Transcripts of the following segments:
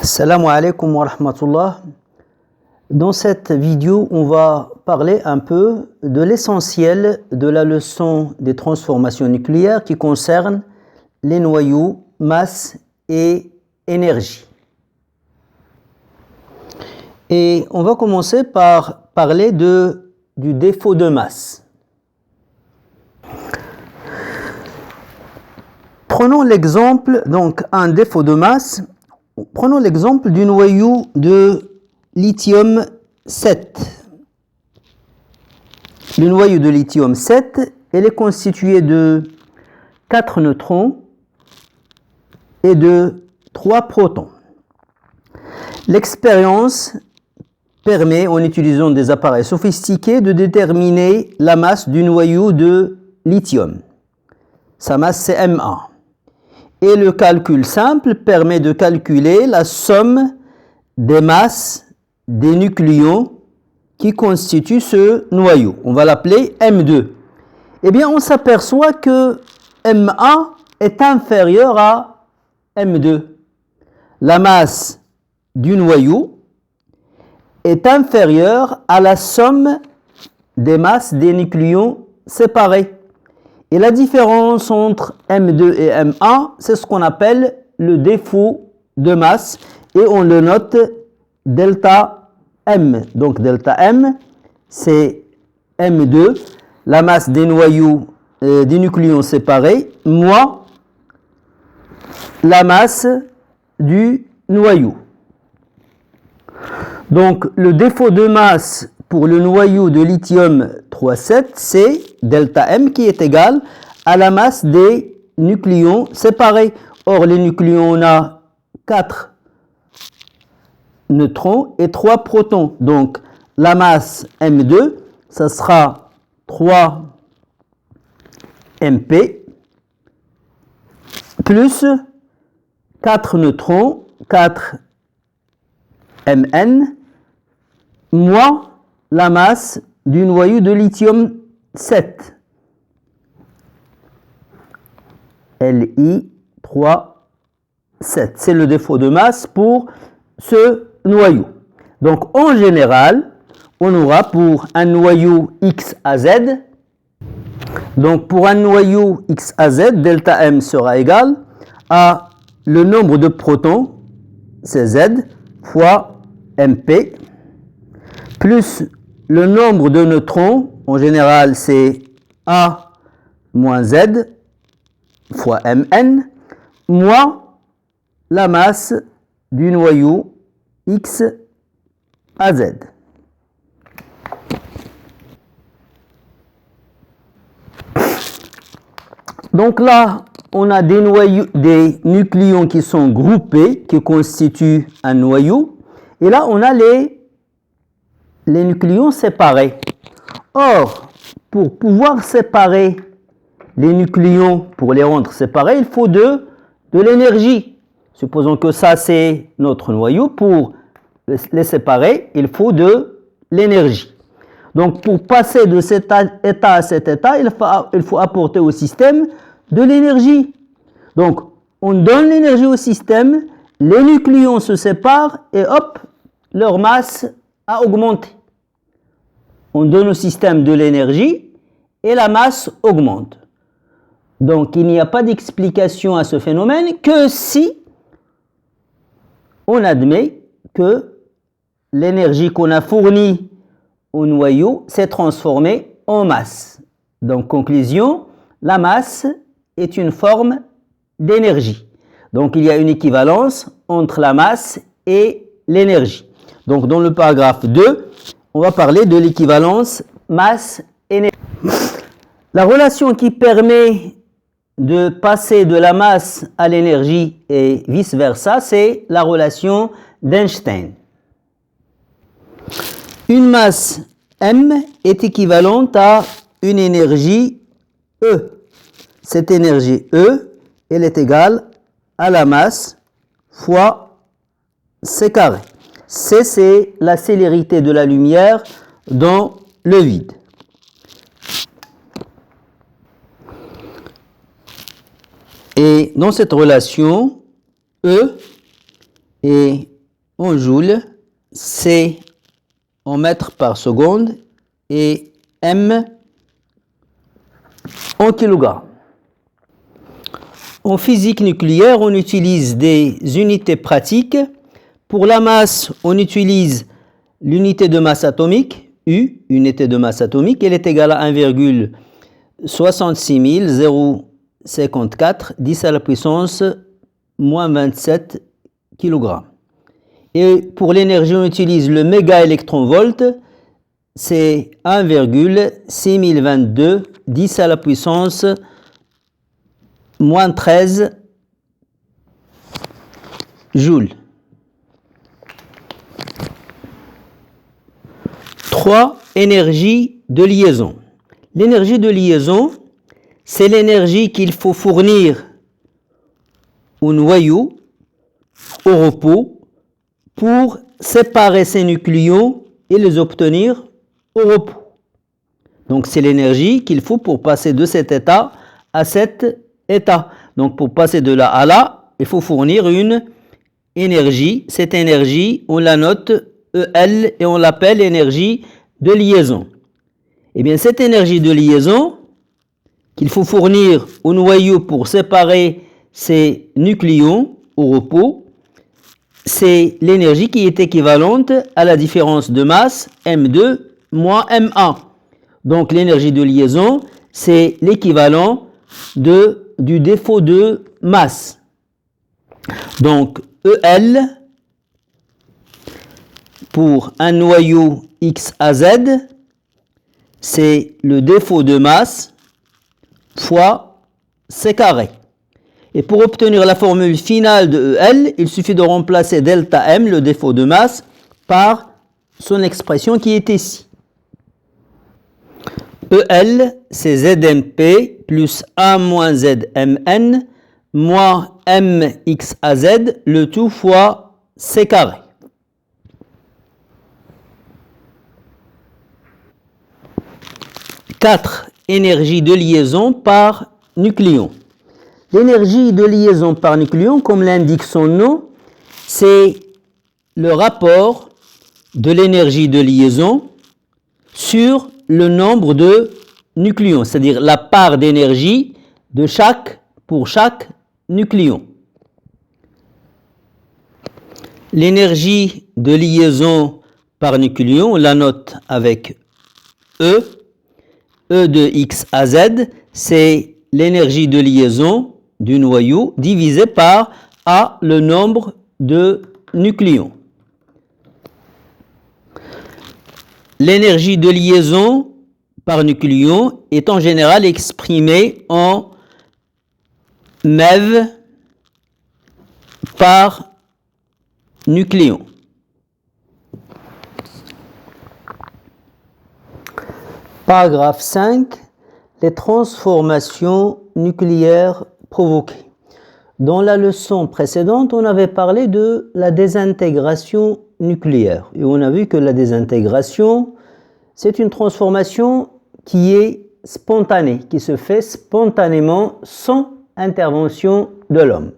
Assalamu alaikum wa rahmatullah. Dans cette vidéo, on va parler un peu de l'essentiel de la leçon des transformations nucléaires qui concerne les noyaux, masse et énergie. Et on va commencer par parler du défaut de masse. Prenons l'exemple, donc un défaut de masse. Prenons l'exemple du noyau de lithium 7. Le noyau de lithium 7, il est constitué de 4 neutrons et de 3 protons. L'expérience permet, en utilisant des appareils sophistiqués, de déterminer la masse du noyau de lithium. Sa masse, c'est Ma. Et le calcul simple permet de calculer la somme des masses des nucléons qui constituent ce noyau. On va l'appeler M2. Eh bien, on s'aperçoit que Ma est inférieur à M2. La masse du noyau est inférieure à la somme des masses des nucléons séparés. Et la différence entre M2 et Ma, c'est ce qu'on appelle le défaut de masse et on le note delta M. Donc delta M, c'est M2, la masse des noyaux, des nucléons séparés, moins la masse du noyau. Donc le défaut de masse pour le noyau de lithium 3,7, c'est delta M qui est égal à la masse des nucléons séparés. Or, les nucléons, on a 4 neutrons et 3 protons. Donc, la masse M2, ça sera 3 MP plus 4 neutrons, 4 Mn, moins la masse du noyau de lithium 7. Li 3, 7. C'est le défaut de masse pour ce noyau. Donc, en général, on aura pour un noyau X à Z. Donc, pour un noyau X à Z, delta M sera égal à le nombre de protons, c'est Z, fois MP, plus le nombre de neutrons, en général c'est A moins Z fois Mn, moins la masse du noyau X à Z. Donc là, on a des nucléons qui sont groupés, qui constituent un noyau. Et là, on a les nucléons séparés. Or, pour pouvoir séparer les nucléons, pour les rendre séparés, il faut de l'énergie. Supposons que ça, c'est notre noyau. Pour les séparer, il faut de l'énergie. Donc, pour passer de cet état à cet état, il faut apporter au système de l'énergie. Donc, on donne l'énergie au système, les nucléons se séparent et hop, leur masse a augmenté. On donne au système de l'énergie et la masse augmente. Donc, il n'y a pas d'explication à ce phénomène que si on admet que l'énergie qu'on a fournie au noyau s'est transformée en masse. Donc, conclusion, la masse est une forme d'énergie. Donc, il y a une équivalence entre la masse et l'énergie. Donc, dans le paragraphe 2, on va parler de l'équivalence masse-énergie. La relation qui permet de passer de la masse à l'énergie et vice-versa, c'est la relation d'Einstein. Une masse M est équivalente à une énergie E. Cette énergie E, elle est égale à la masse fois C carré. C, c'est la célérité de la lumière dans le vide. Et dans cette relation, E est en joules, C en mètres par seconde et M en kilogrammes. En physique nucléaire, on utilise des unités pratiques. Pour la masse, on utilise l'unité de masse atomique, U, unité de masse atomique, elle est égale à 1,66054 10 à la puissance moins 27 kg. Et pour l'énergie, on utilise le mégaélectronvolt, c'est 1,6022 10 à la puissance moins 13 joules. 3. Énergie de liaison. L'énergie de liaison, c'est l'énergie qu'il faut fournir au noyau, au repos, pour séparer ces nucléons et les obtenir au repos. Donc c'est l'énergie qu'il faut pour passer de cet état à cet état. Donc pour passer de là à là, il faut fournir une énergie. Cette énergie, on la note EL et on l'appelle énergie de liaison. Eh bien cette énergie de liaison qu'il faut fournir au noyau pour séparer ces nucléons au repos, c'est l'énergie qui est équivalente à la différence de masse M2 moins M1. Donc l'énergie de liaison, c'est l'équivalent du défaut de masse. Donc EL pour un noyau X à Z, c'est le défaut de masse fois C carré. Et pour obtenir la formule finale de EL, il suffit de remplacer delta M, le défaut de masse, par son expression qui est ici. EL, c'est ZMP plus 1 moins ZMN moins MX à Z, le tout fois C carré. Quatre, énergie de liaison par nucléon. L'énergie de liaison par nucléon, comme l'indique son nom, c'est le rapport de l'énergie de liaison sur le nombre de nucléons, c'est-à-dire la part d'énergie pour chaque nucléon. L'énergie de liaison par nucléon, on la note avec E. E de X à Z, c'est l'énergie de liaison du noyau divisé par A, le nombre de nucléons. L'énergie de liaison par nucléon est en général exprimée en MeV par nucléon. Paragraphe 5. Les transformations nucléaires provoquées. Dans la leçon précédente, on avait parlé de la désintégration nucléaire. Et on a vu que la désintégration, c'est une transformation qui est spontanée, qui se fait spontanément sans intervention de l'homme.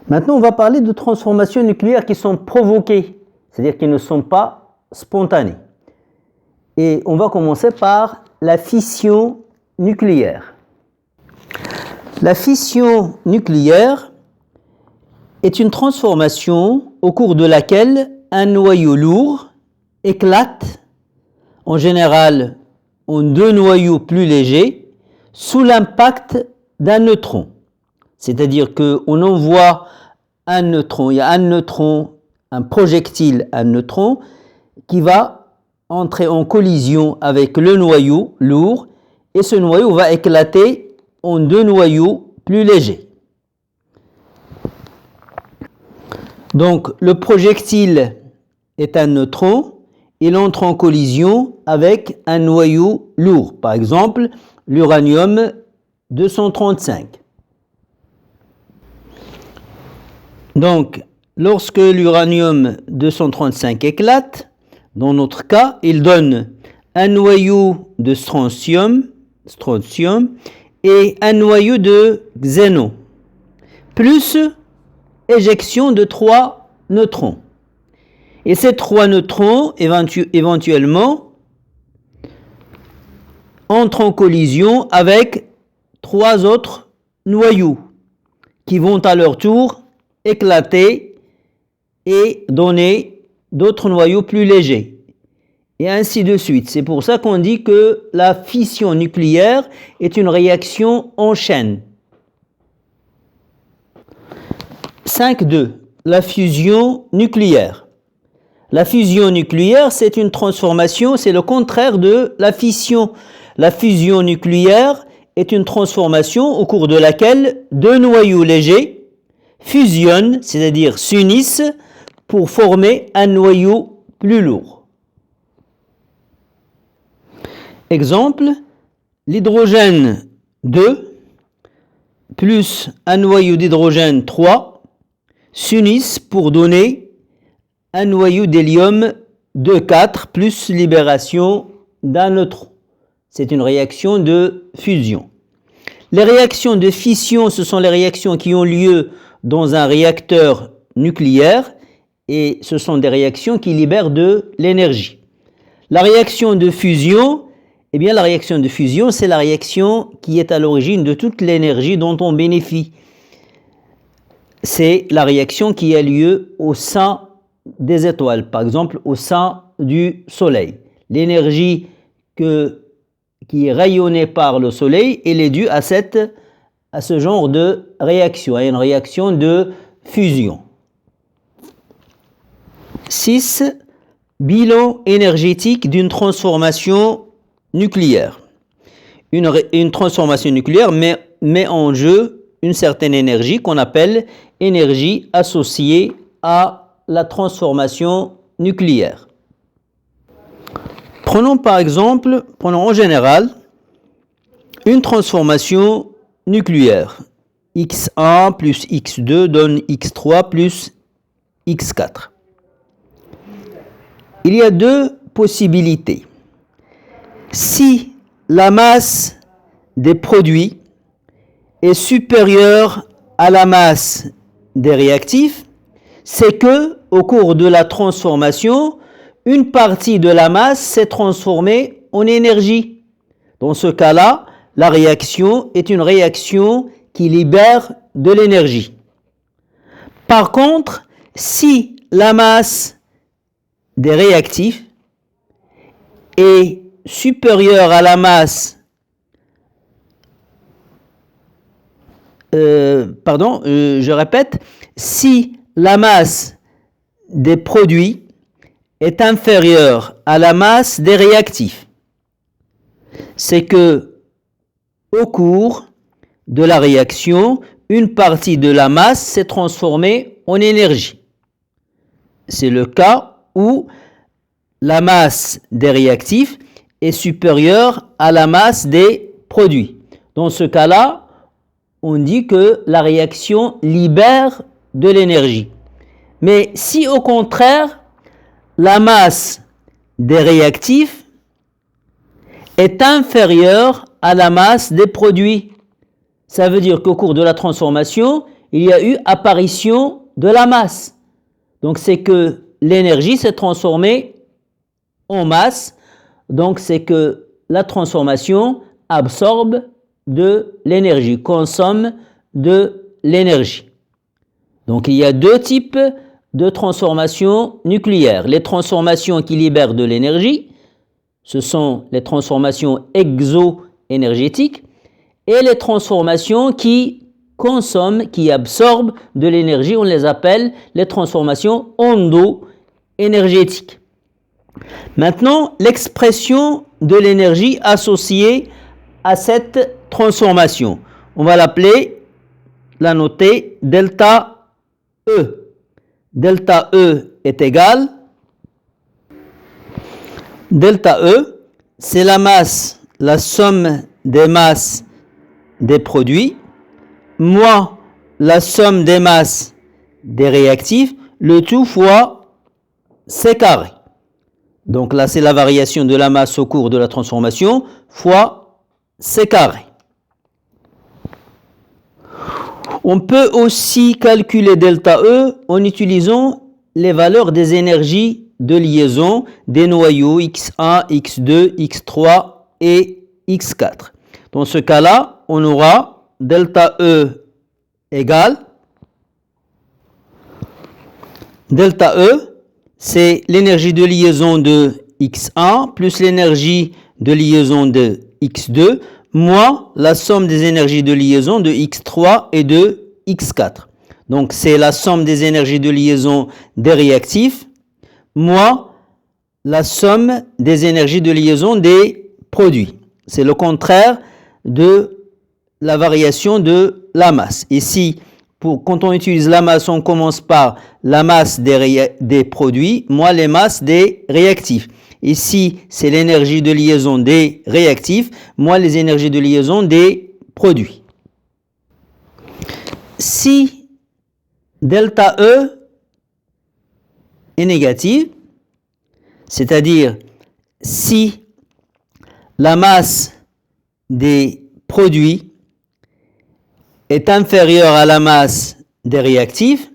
Maintenant, on va parler de transformations nucléaires qui sont provoquées, c'est-à-dire qui ne sont pas spontanées. Et on va commencer par la fission nucléaire. La fission nucléaire est une transformation au cours de laquelle un noyau lourd éclate, en général en deux noyaux plus légers, sous l'impact d'un neutron. C'est-à-dire qu'on envoie un neutron, il y a un neutron, un projectile, un neutron, qui va entrer en collision avec le noyau lourd, et ce noyau va éclater en deux noyaux plus légers. Donc le projectile est un neutron, il entre en collision avec un noyau lourd, par exemple l'uranium 235. Donc lorsque l'uranium 235 éclate, dans notre cas, il donne un noyau de strontium et un noyau de xénon, plus éjection de 3 neutrons. Et ces 3 neutrons, éventuellement, entrent en collision avec 3 autres noyaux qui vont à leur tour éclater et donner d'autres noyaux plus légers. Et ainsi de suite. C'est pour ça qu'on dit que la fission nucléaire est une réaction en chaîne. 5.2. La fusion nucléaire. La fusion nucléaire, c'est une transformation, c'est le contraire de la fission. La fusion nucléaire est une transformation au cours de laquelle 2 noyaux légers fusionnent, c'est-à-dire s'unissent, pour former un noyau plus lourd. Exemple, l'hydrogène 2 plus un noyau d'hydrogène 3 s'unissent pour donner un noyau d'hélium 2,4 plus libération d'un neutron. C'est une réaction de fusion. Les réactions de fission, ce sont les réactions qui ont lieu dans un réacteur nucléaire et ce sont des réactions qui libèrent de l'énergie. La réaction de fusion, eh bien, la réaction de fusion, c'est la réaction qui est à l'origine de toute l'énergie dont on bénéficie. C'est la réaction qui a lieu au sein des étoiles, par exemple au sein du Soleil. L'énergie qui est rayonnée par le Soleil, elle est due à ce genre de réaction, à une réaction de fusion. 6. Bilan énergétique d'une transformation nucléaire. Une transformation nucléaire met en jeu une certaine énergie qu'on appelle énergie associée à la transformation nucléaire. Prenons en général une transformation nucléaire. X1 plus X2 donne X3 plus X4. Il y a 2 possibilités. Si la masse des produits est supérieure à la masse des réactifs, c'est que, au cours de la transformation, une partie de la masse s'est transformée en énergie. Dans ce cas-là, la réaction est une réaction qui libère de l'énergie. Par contre, si la masse des réactifs est supérieure à la masse si la masse des produits est inférieure à la masse des réactifs, c'est que au cours de la réaction, une partie de la masse s'est transformée en énergie. C'est le cas où la masse des réactifs est supérieure à la masse des produits. Dans ce cas-là, on dit que la réaction libère de l'énergie. Mais si au contraire, la masse des réactifs est inférieure à la masse des produits, ça veut dire qu'au cours de la transformation, il y a eu apparition de la masse. Donc c'est que l'énergie s'est transformée en masse, donc c'est que la transformation absorbe de l'énergie, consomme de l'énergie. Donc il y a 2 types de transformations nucléaires. Les transformations qui libèrent de l'énergie, ce sont les transformations exo-énergétiques, et les transformations qui consomment, qui absorbent de l'énergie, on les appelle les transformations endo-énergétiques. Maintenant, l'expression de l'énergie associée à cette transformation, on va la noter delta E. Delta E est égal. Delta E, c'est la masse, la somme des masses des produits, moins la somme des masses des réactifs, le tout fois C carré. Donc là, c'est la variation de la masse au cours de la transformation fois C carré. On peut aussi calculer delta E en utilisant les valeurs des énergies de liaison des noyaux X1, X2, X3 et X4. Dans ce cas-là, on aura delta E égale delta E, c'est l'énergie de liaison de X1 plus l'énergie de liaison de X2 moins la somme des énergies de liaison de X3 et de X4. Donc c'est la somme des énergies de liaison des réactifs moins la somme des énergies de liaison des produits. C'est le contraire de la variation de la masse. Ici, quand on utilise la masse, on commence par la masse des produits moins les masses des réactifs. Ici, c'est l'énergie de liaison des réactifs moins les énergies de liaison des produits. Si delta E est négative, c'est-à-dire si la masse des produits est inférieure à la masse des réactifs,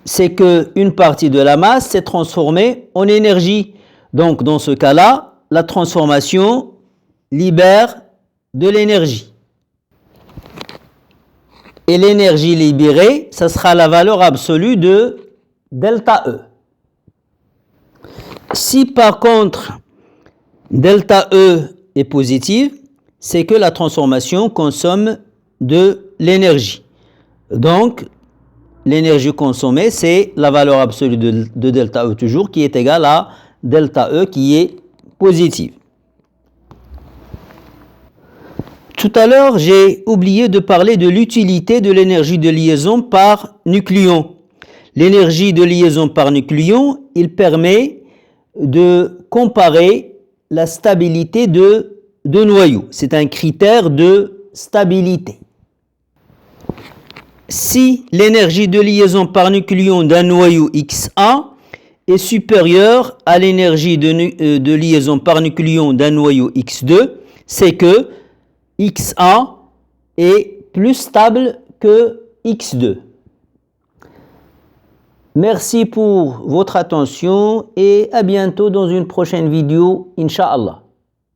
c'est qu'une partie de la masse s'est transformée en énergie. Donc, dans ce cas-là, la transformation libère de l'énergie. Et l'énergie libérée, ça sera la valeur absolue de delta E. Si par contre, delta E est positive, c'est que la transformation consomme de l'énergie. Donc, l'énergie consommée, c'est la valeur absolue de delta E toujours, qui est égale à delta E qui est positive. Tout à l'heure, j'ai oublié de parler de l'utilité de l'énergie de liaison par nucléon. L'énergie de liaison par nucléon, il permet de comparer la stabilité de noyaux. C'est un critère de stabilité. Si l'énergie de liaison par nucléon d'un noyau X1 est supérieure à l'énergie de liaison par nucléon d'un noyau X2, c'est que X1 est plus stable que X2. Merci pour votre attention et à bientôt dans une prochaine vidéo, Inch'Allah.